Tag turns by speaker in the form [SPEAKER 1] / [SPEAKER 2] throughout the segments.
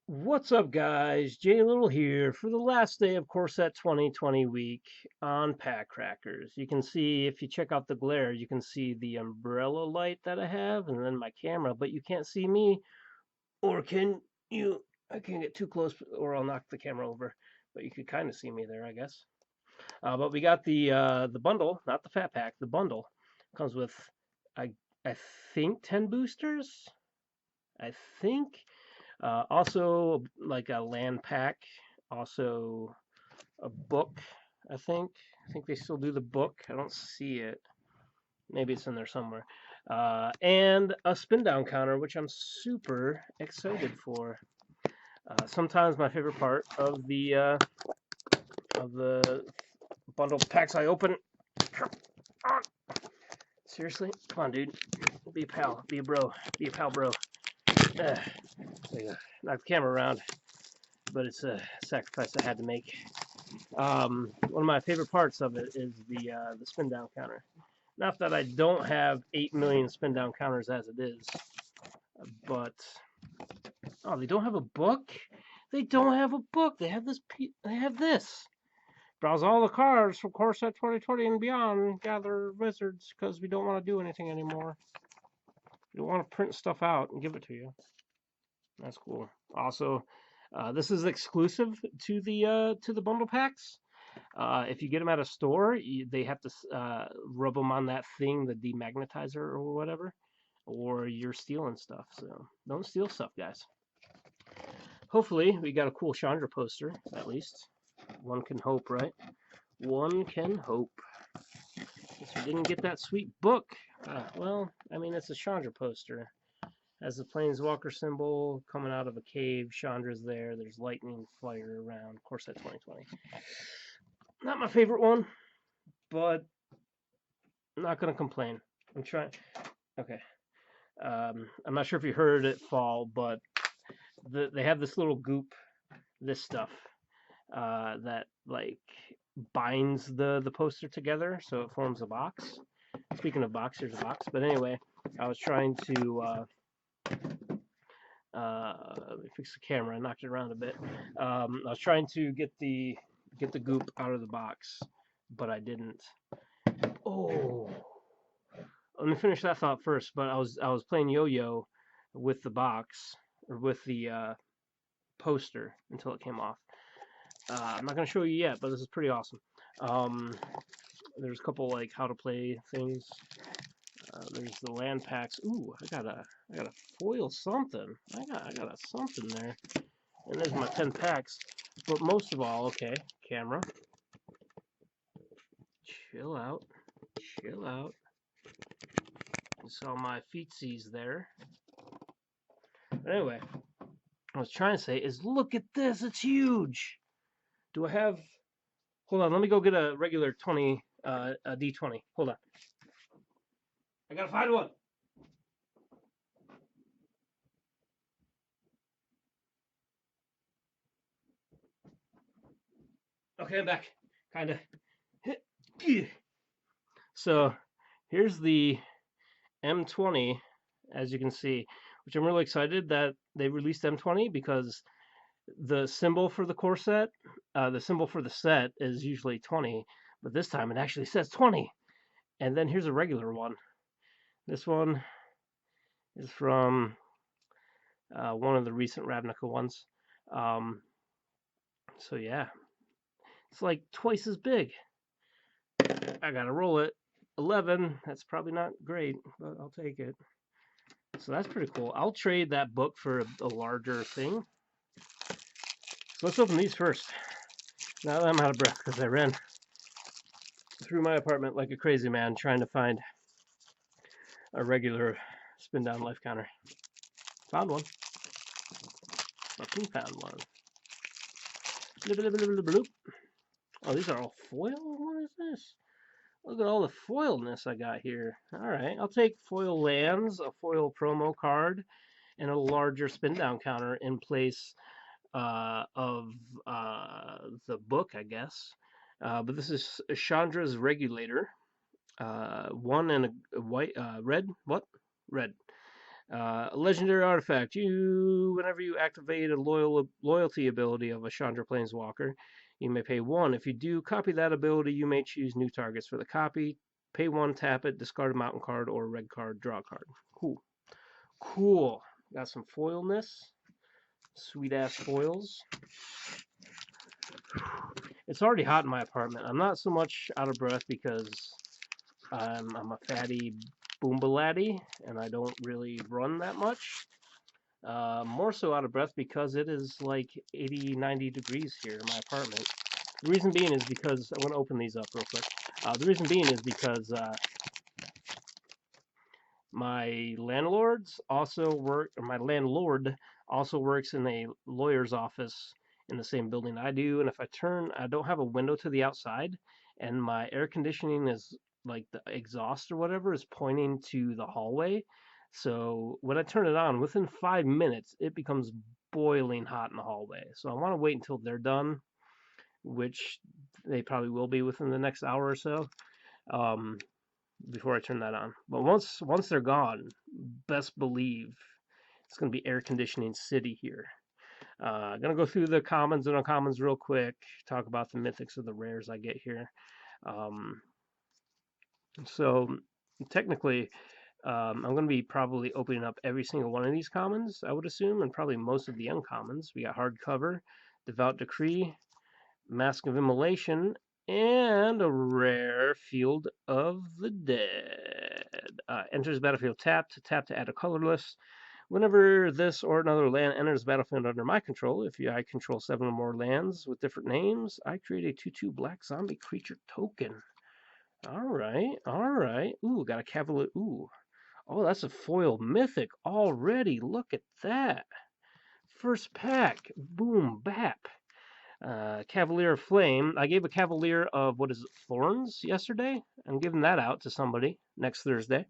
[SPEAKER 1] What's up, guys? Jay Little here for the last day of Corset 2020 week on PackCrackers. You can see, if you check out the glare, you can see the umbrella light that I have and then my camera, but you can't see me, or can you? I can't get too close or I'll knock the camera over, but you could kind of see me there, I guess. But we got the bundle, not the fat pack, the bundle. Comes with, I, I think, 10 boosters? I think. Also, like a land pack, also a book. I think. I think they still do the book. I don't see it. Maybe it's in there somewhere. And a spin down counter, which I'm super excited for. Sometimes my favorite part of the bundle packs I open. Come on. Seriously, come on, dude. Be a pal. Be a bro. Be a pal, bro. Knock the camera around, but it's a sacrifice I had to make. One of my favorite parts of it is the spin down counter. Not that I don't have 8 million spin down counters as it is, but oh, they don't have a book. They don't have a book. They have this. They have this. Browse all the cards from Corset 2020 and beyond. Gather wizards because we don't want to do anything anymore. We don't want to print stuff out and give it to you. That's cool. Also, this is exclusive to the bundle packs. If you get them at a store, they have to rub them on that thing, the demagnetizer or whatever, or you're stealing stuff. So don't steal stuff, guys. Hopefully, we got a cool Chandra poster, at least. One can hope, right? One can hope. Guess we didn't get that sweet book. Well, I mean, it's a Chandra poster. Has the Planeswalker symbol coming out of a cave. Chandra's there. There's lightning fire around. Corset 2020. Not my favorite one, but I'm not going to complain. I'm trying. Okay. I'm not sure if you heard it fall, but they have this little goop, this stuff, that like binds the poster together so it forms a box. Speaking of box, here's a box. But anyway, I was trying to let me fix the camera. I knocked it around a bit. I was trying to get the goop out of the box, but I didn't. Oh, let me finish that thought first. But I was playing yo-yo with the box or with the poster until it came off. I'm not gonna show you yet, but this is pretty awesome. There's a couple like how to play things. There's the land packs. Ooh, I got a foil something. I got a something there. And there's my 10 packs. But most of all, okay, camera. Chill out. Chill out. You saw my feetsies there. But anyway, I was trying to say is look at this. It's huge. Do I have... Hold on, let me go get a regular 20, a D20. Hold on. I gotta find one. Okay, I'm back. Kinda. So, here's the M20, as you can see, which I'm really excited that they released M20 because the symbol for the core set, the symbol for the set is usually 20, but this time it actually says 20. And then here's a regular one. This one is from one of the recent Ravnica ones. Um, so yeah, it's like twice as big. I gotta roll it. 11. That's probably not great, but I'll take it. So that's pretty cool. I'll trade that book for a larger thing. So let's open these first. Now that I'm out of breath because I ran through my apartment like a crazy man trying to find a regular spin down life counter. Found one. Fucking found one. Oh, these are all foil? What is this? Look at all the foilness I got here. Alright, I'll take foil lands, a foil promo card, and a larger spin down counter in place of the book, I guess. But this is Chandra's Regulator. One and a white, red. What? Red. A legendary artifact. Whenever you activate a loyalty ability of a Chandra Planeswalker, you may pay 1. If you do copy that ability, you may choose new targets for the copy. Pay 1, tap it, discard a mountain card or a red card, draw a card. Cool. Cool. Got some foilness. Sweet ass foils. It's already hot in my apartment. I'm not so much out of breath because I'm a fatty boomba and I don't really run that much. More so out of breath because it is like 80, 90 degrees here in my apartment. The reason being is because I want to open these up real quick. The reason being is because my landlords also work, or my landlord also works in a lawyer's office in the same building I do. And if I don't have a window to the outside, and my air conditioning is like the exhaust or whatever is pointing to the hallway. So when I turn it on, within 5 minutes, it becomes boiling hot in the hallway. So I want to wait until they're done, which they probably will be within the next hour or so. Before I turn that on. But once they're gone, best believe it's going to be air conditioning city here. Gonna go through the commons and uncommons real quick. Talk about the mythics of the rares I get here. So technically, I'm going to be probably opening up every single one of these commons, I would assume, and probably most of the uncommons. We got Hardcover, Devout Decree, Mask of Immolation, and a rare Field of the Dead. Enters battlefield tapped. Tap to add a colorless. Whenever this or another land enters the battlefield under my control, if I control 7 or more lands with different names, I create a 2/2 black zombie creature token. Alright, alright. Ooh, got a Cavalier. Ooh. Oh, that's a foil mythic already. Look at that. First pack. Boom, bap. Cavalier of Flame. I gave a Cavalier of, what is it, Thorns yesterday? I'm giving that out to somebody next Thursday.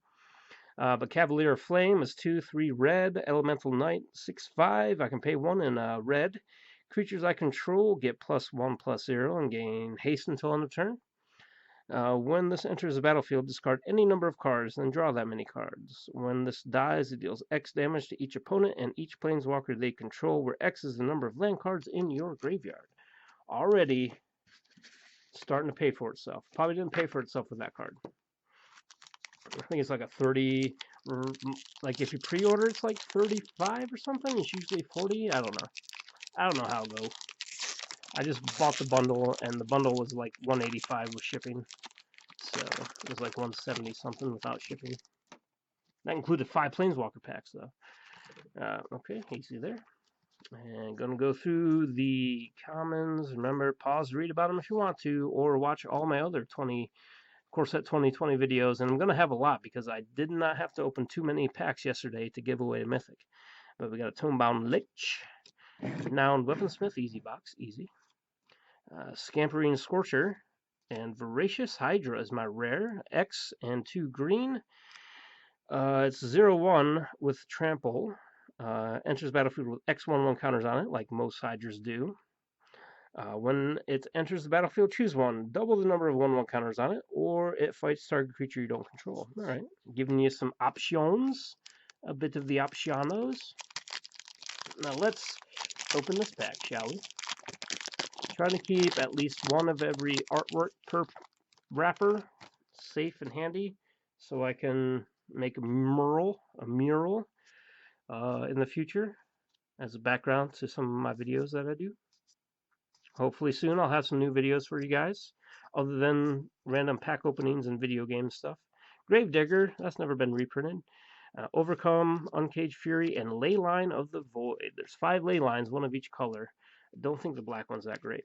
[SPEAKER 1] But Cavalier of Flame is 2/3 red. Elemental Knight, 6/5. I can pay 1 in red. Creatures I control get +1/+0 and gain haste until end of turn. When this enters the battlefield, discard any number of cards, then draw that many cards. When this dies, it deals X damage to each opponent and each planeswalker they control, where X is the number of land cards in your graveyard. Already starting to pay for itself. Probably didn't pay for itself with that card. I think it's like a 30, like if you pre-order, it's like 35 or something. It's usually 40. I don't know. I don't know how it goes. I just bought the bundle, and the bundle was like 185 with shipping. So it was like 170 something without shipping. That included 5 Planeswalker packs, though. Okay, easy there. And gonna go through the commons. Remember, pause, read about them if you want to, or watch all my other 20 Core Set 2020 videos. And I'm gonna have a lot because I did not have to open too many packs yesterday to give away a mythic. But we got a Tomebound Lich, Renowned Weaponsmith, easy box, easy. Scamperine Scorcher, and Voracious Hydra is my rare. X and 2 green. It's 0/1 with Trample. Enters battlefield with X/1/1 counters on it, like most Hydras do. When it enters the battlefield, choose one. Double the number of 1/1 counters on it, or it fights target creature you don't control. Alright, giving you some options. A bit of the optionos. Now let's open this pack, shall we? Trying to keep at least one of every artwork per wrapper safe and handy so I can make a mural in the future as a background to some of my videos that I do. Hopefully soon I'll have some new videos for you guys other than random pack openings and video game stuff. Gravedigger, that's never been reprinted. Overcome, Uncaged Fury, and Leyline of the Void. There's 5 ley lines, one of each color. I don't think the black one's that great.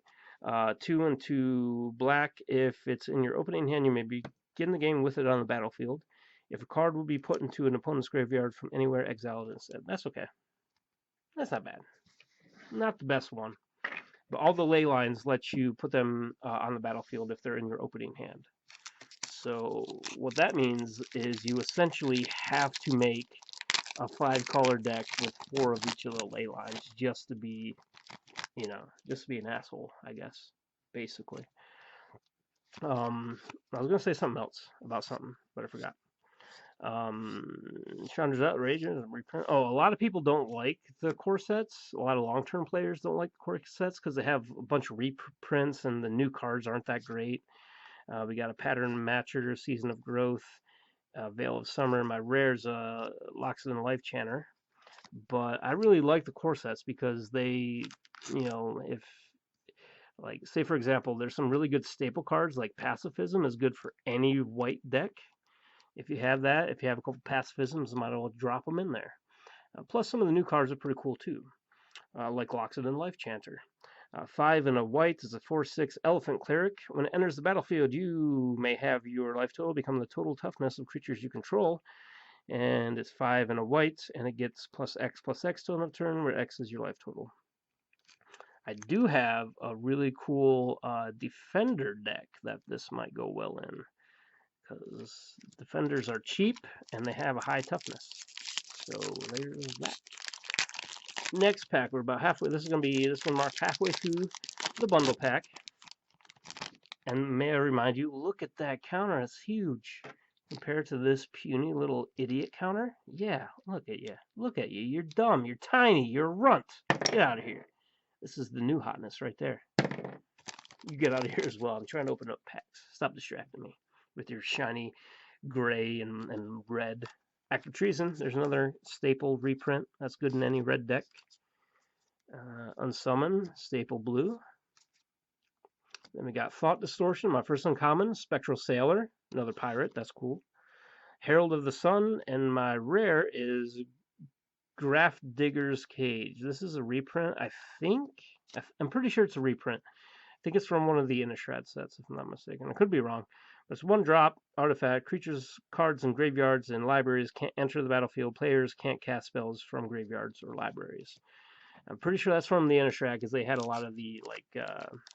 [SPEAKER 1] 2 and 2 black. If it's in your opening hand, you may begin the game with it on the battlefield. If a card will be put into an opponent's graveyard from anywhere, exiled instead. That's okay. That's not bad. Not the best one. But all the ley lines let you put them on the battlefield if they're in your opening hand. So what that means is you essentially have to make a 5-color deck with 4 of each of the ley lines just to be, just to be an asshole, I guess, basically. I was going to say something else about something, but I forgot. Chandra's Outrageous reprint. Oh, a lot of people don't like the core sets. A lot of long-term players don't like the core sets because they have a bunch of reprints and the new cards aren't that great. We got a Pattern Matcher, Season of Growth, Veil of Summer. My rare's Loxodon Life Chanter. But I really like the core sets because they, if like say for example, there's some really good staple cards like Pacifism is good for any white deck. If you have that, if you have a couple pacifisms, might as well drop them in there. Plus, some of the new cards are pretty cool too, like Loxodon Life Chanter. 5 and a white is a 4/6 Elephant Cleric. When it enters the battlefield, you may have your life total become the total toughness of creatures you control. And it's 5 and a white, and it gets +X till end of turn, where X is your life total. I do have a really cool Defender deck that this might go well in, because Defenders are cheap, and they have a high toughness. So there's that. Next pack, we're about halfway. This one marks halfway through the bundle pack. And may I remind you, look at that counter, it's huge. Compared to this puny little idiot counter? Yeah, look at you. Look at you. You're dumb. You're tiny. You're a runt. Get out of here. This is the new hotness right there. You get out of here as well. I'm trying to open up packs. Stop distracting me with your shiny gray and red. Act of Treason. There's another staple reprint. That's good in any red deck. Unsummon. Staple blue. Then we got Thought Distortion, my first uncommon. Spectral Sailor, another pirate, that's cool. Herald of the Sun, and my rare is Graph Digger's Cage. This is a reprint, I think. I'm pretty sure it's a reprint. I think it's from one of the Innistrad sets, if I'm not mistaken. I could be wrong. But it's 1-drop artifact. Creatures, cards, and graveyards and libraries can't enter the battlefield. Players can't cast spells from graveyards or libraries. I'm pretty sure that's from the Innistrad because they had a lot of the, like,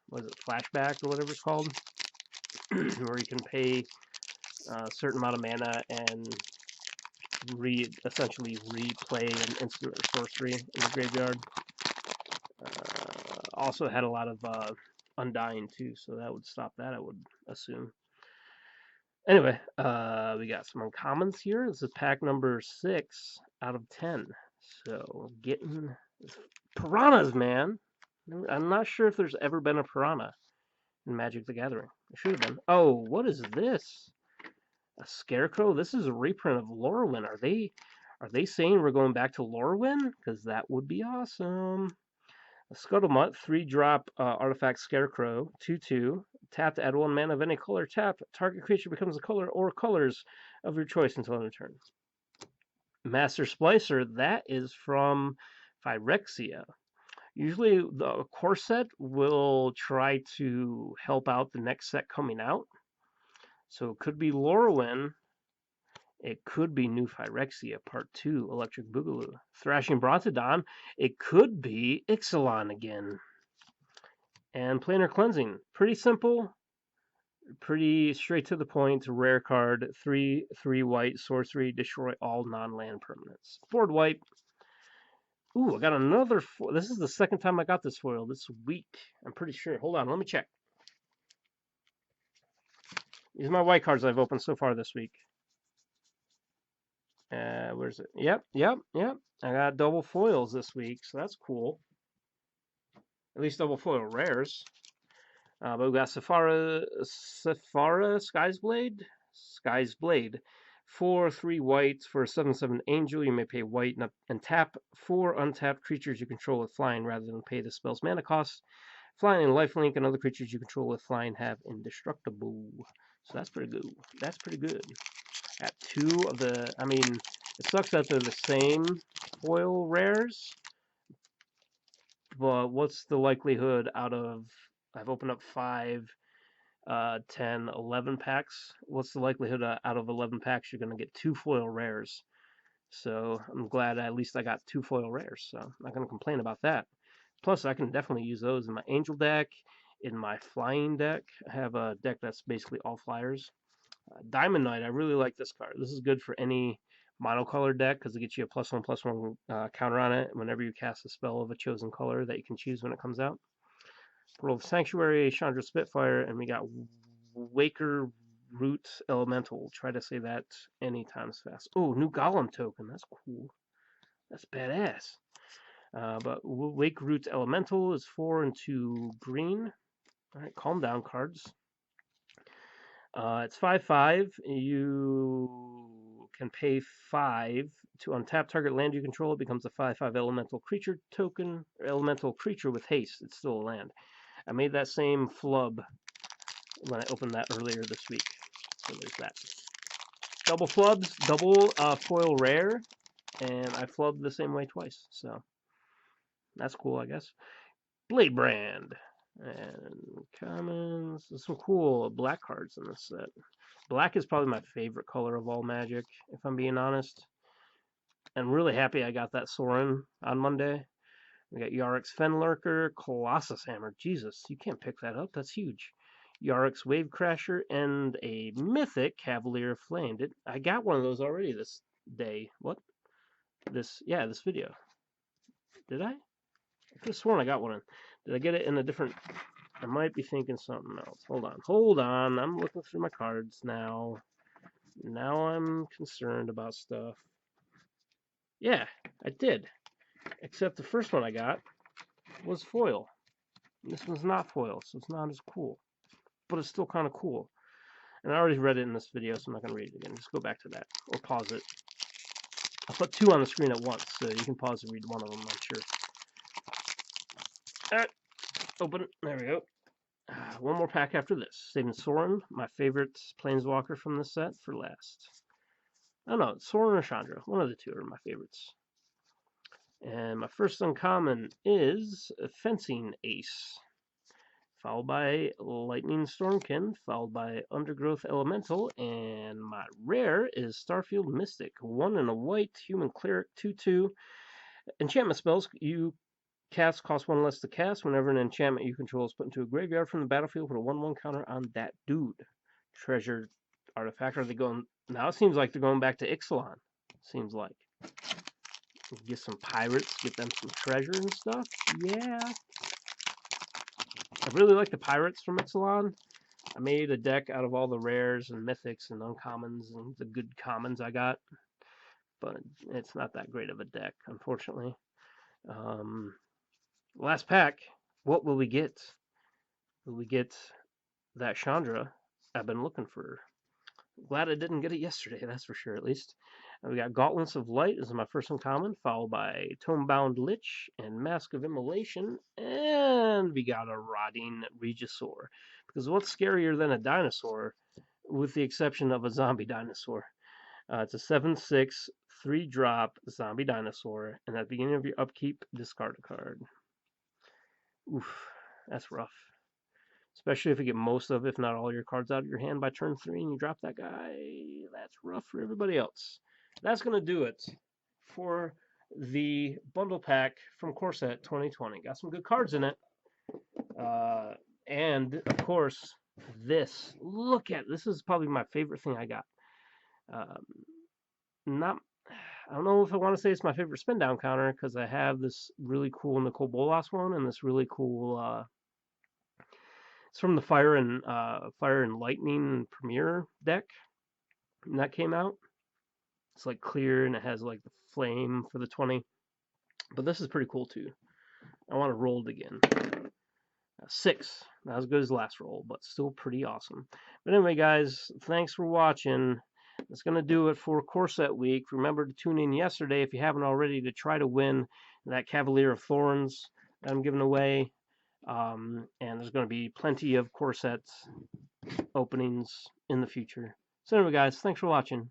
[SPEAKER 1] what is it, flashback or whatever it's called, where you can pay a certain amount of mana and essentially replay an instant or sorcery in the graveyard. Also had a lot of Undying too, so that would stop that, I would assume. Anyway, we got some uncommons here. This is pack number 6 out of 10. So getting piranhas, man. I'm not sure if there's ever been a piranha in Magic the Gathering. It should have been. Oh, what is this? A scarecrow? This is a reprint of Lorwyn. Are they saying we're going back to Lorwyn? Because that would be awesome. A Scuttlemutt, 3-drop artifact scarecrow, 2/2. Tap to add 1 mana of any color. Tap. Target creature becomes the color or colors of your choice until end of turn. Master Splicer, that is from Phyrexia. Usually the core set will try to help out the next set coming out. So it could be Lorwyn. It could be New Phyrexia Part 2, Electric Boogaloo. Thrashing Brontodon. It could be Ixalan again. And Planar Cleansing. Pretty simple. Pretty straight to the point. Rare card. 3/3 white. Sorcery. Destroy all non-land permanents. Board wipe. Ooh, I got another foil. This is the second time I got this foil this week. I'm pretty sure. Hold on, let me check. These are my white cards I've opened so far this week. Where's it? Yep. I got double foils this week, so that's cool. At least double foil rares. But we got Sephara Sky's Blade. 4/3 white for a 7/7 angel. You may pay white and tap 4 untapped creatures you control with flying rather than pay the spell's mana cost. Flying and lifelink and other creatures you control with flying have indestructible. So that's pretty good. That's pretty good. At 2 of the, I mean, it sucks that they're the same foil rares, but what's the likelihood out of, I've opened up 5, 10, 11 packs. What's the likelihood out of 11 packs you're going to get 2 foil rares? So I'm glad at least I got 2 foil rares, so I'm not going to complain about that. Plus, I can definitely use those in my angel deck, in my flying deck. I have a deck that's basically all flyers. Diamond Knight, I really like this card. This is good for any monocolor deck because it gets you a +1/+1 counter on it whenever you cast a spell of a chosen color that you can choose when it comes out. World of Sanctuary, Chandra Spitfire, and we got Waker Root Elemental. Try to say that any times fast. Oh, new Golem token. That's cool. That's badass. But Wake Root Elemental is 4 and 2 green. All right, calm down cards. It's 5/5. You can pay 5 to untap target land you control. It becomes a 5/5 elemental creature token, or elemental creature with haste. It's still a land. I made that same flub when I opened that earlier this week. So there's that. Double flubs, double foil rare, and I flubbed the same way twice. So that's cool, I guess. Blade Brand. And commons. There's some cool black cards in this set. Black is probably my favorite color of all Magic, if I'm being honest. I'm really happy I got that Sorin on Monday. We got Yarik's Fenlurker, Colossus Hammer. Jesus, you can't pick that up. That's huge. Yarik's Wave Crasher, and a Mythic Cavalier of Flame. I got one of those already this day. What? This video. Did I? I could have sworn I got one. Did I get it in a different... I might be thinking something else. Hold on. I'm looking through my cards now. Now I'm concerned about stuff. Yeah, I did. Except the first one I got was foil. This one's not foil, so it's not as cool. But it's still kind of cool. And I already read it in this video, so I'm not going to read it again. Just go back to that. Or pause it. I'll put 2 on the screen at once, so you can pause and read one of them, I'm sure. Alright. Open it. There we go. One more pack after this. Saving Sorin, my favorite Planeswalker from this set, for last. I don't know, Sorin or Chandra. One of the two are my favorites. And my first uncommon is Fencing Ace, followed by Lightning Stormkin, followed by Undergrowth Elemental, and my rare is Starfield Mystic. 1 and a white, human cleric, 2/2. Enchantment spells you cast cost 1 less to cast. Whenever an enchantment you control is put into a graveyard from the battlefield, put a 1/1 counter on that dude. Treasure artifact. Are they going... Now it seems like they're going back to Ixalan. Seems like. Get some pirates, get them some treasure and stuff. Yeah. I really like the pirates from Ixalan. I made a deck out of all the rares and mythics and uncommons and the good commons I got. But it's not that great of a deck, unfortunately. Last pack. What will we get? Will we get that Chandra I've been looking for? Glad I didn't get it yesterday, that's for sure, at least. And we got Gauntlets of Light. This is my first uncommon, followed by Tomebound Lich and Mask of Immolation. And we got a Rotting Regisaur. Because what's scarier than a dinosaur, with the exception of a zombie dinosaur? It's a 7/6, 3-drop zombie dinosaur. And at the beginning of your upkeep, discard a card. Oof, that's rough. Especially if you get most of, if not all, your cards out of your hand by turn 3 and you drop that guy. That's rough for everybody else. That's going to do it for the bundle pack from Core Set 2020. Got some good cards in it. And, of course, this. Look at this. Is probably my favorite thing I got. I don't know if I want to say it's my favorite spin down counter, because I have this really cool Nicol Bolas one and this really cool... it's from the Fire and Lightning Premier deck that came out. It's like clear and it has like the flame for the 20. But this is pretty cool too. I want to roll it again. 6. Not as good as last roll, but still pretty awesome. But anyway, guys, thanks for watching. That's going to do it for Core Set Week. Remember to tune in yesterday, if you haven't already, to try to win that Cavalier of Thorns that I'm giving away. And there's going to be plenty of Core Sets openings in the future. So anyway, guys, thanks for watching.